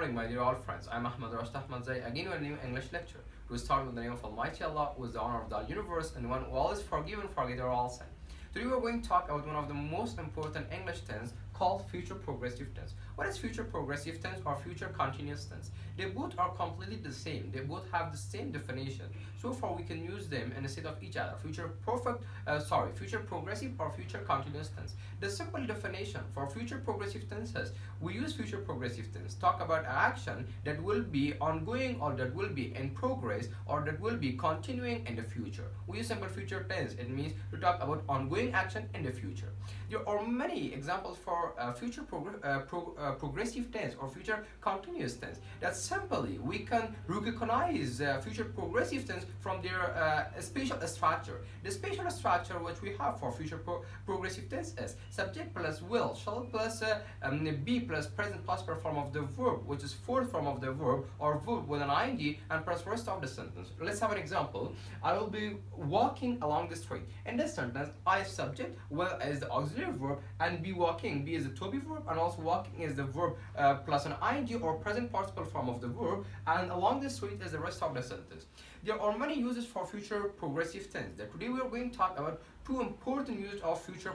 morning, my dear old friends. I'm Ahmed Rashid Ahmed Zay, again with a new English lecture. We start with the name of Almighty Allah, with the honor of the universe, and one who always forgive and forget all sin. Today we are going to talk about one of the most important English tense called future progressive tense. What is future progressive tense or future continuous tense? They both are completely the same. They both have the same definition. So far we can use them instead of each other. Future progressive or future continuous tense. The simple definition for future progressive tenses, we use future progressive tense. Talk about an action that will be ongoing or that will be in progress or that will be continuing in the future. We use simple future tense. It means to talk about ongoing action in the future. There are many examples for future progressive tense or future continuous tense. That simply we can recognize future progressive tense from their spatial structure. The spatial structure which we have for future progressive tense is subject plus will, shall plus be plus present participle form of the verb, which is fourth form of the verb or verb with an ing and plus rest of the sentence. Let's have an example. I will be walking along the street. In this sentence, I is subject, will is the auxiliary verb, and be walking, be is the to be verb, and also walking is the verb plus an ing or present participle form of the verb, and along the street is the rest of the sentence. There are many uses for future progressive tense. Today we are going to talk about two important uses of future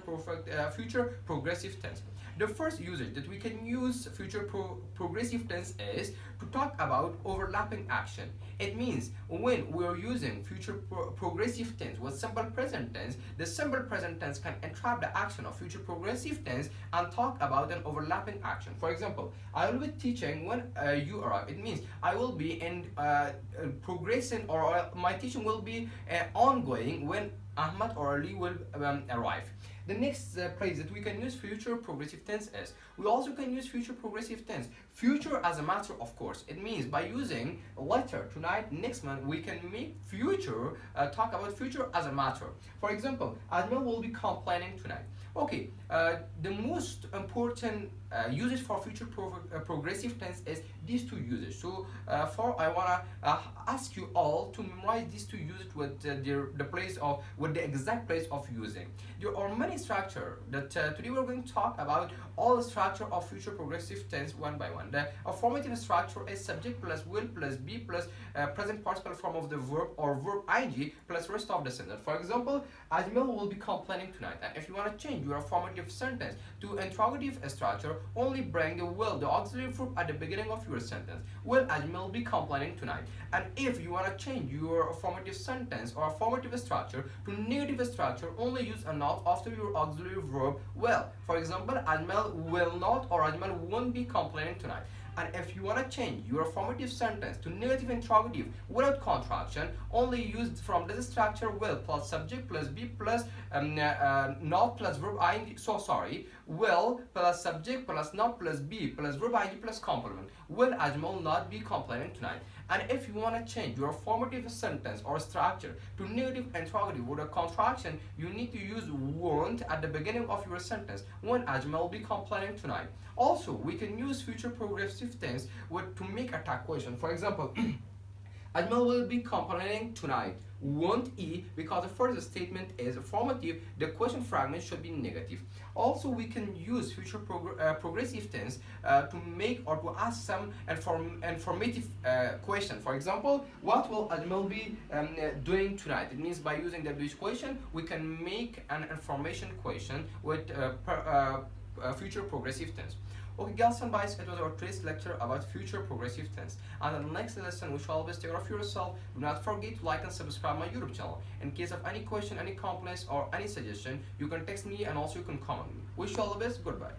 progressive tense. The first usage that we can use future progressive tense is to talk about overlapping action. It means when we are using future progressive tense with simple present tense, the simple present tense can entrap the action of future progressive tense and talk about an overlapping action. For example, I will be teaching when you arrive. It means I will be in progressing, or my teaching will be ongoing when Ahmad or Ali will arrive. The next place that we can use future progressive tense is, we also can use future progressive tense. Future as a matter, of course. It means by using later, tonight, next month, we can make future, talk about future as a matter. For example, Admiral will be complaining tonight. Okay, the most important uses for future progressive tense is these two uses. So I wanna ask you all to memorize these two uses with the exact place of using. There are many structure that today we're going to talk about all the structure of future progressive tense one by one. The affirmative structure is subject plus will plus be plus present participle form of the verb or verb ing plus rest of the sentence. For example, Ajmal will be complaining tonight. And if you want to change your affirmative sentence to interrogative structure, only bring the will, the auxiliary verb at the beginning of your sentence. Will Ajmal be complaining tonight? And if you want to change your affirmative sentence or affirmative structure to negative structure, only use a not after your auxiliary verb will. For example, Ajmal will not or Ajmal won't be complaining tonight. And if you want to change your affirmative sentence to negative interrogative without contraction, only use from this structure will plus subject plus be plus not plus verb ing. Will plus subject plus not plus be plus verb ing plus complement. Will Ajmal not be complaining tonight? And if you want to change your affirmative sentence or structure to negative interrogative with a contraction, you need to use won't at the beginning of your sentence. When Ajmal will be complaining tonight. Also, we can use future progressive tense to make attack question. For example, Ajmal will be complaining tonight. Won't he? Because the first statement is affirmative, the question fragment should be negative. Also, we can use future progressive tense to make or to ask some informative question. For example, what will Ajmal be doing tonight? It means by using the which question, we can make an information question with future progressive tense. Okay, girls and boys, it was our today's lecture about future progressive tense. And in the next lesson, we shall always take care of yourself. Do not forget to like and subscribe my YouTube channel. In case of any question, any complaints, or any suggestion, you can text me and also you can comment me. Wish you all the best. Goodbye.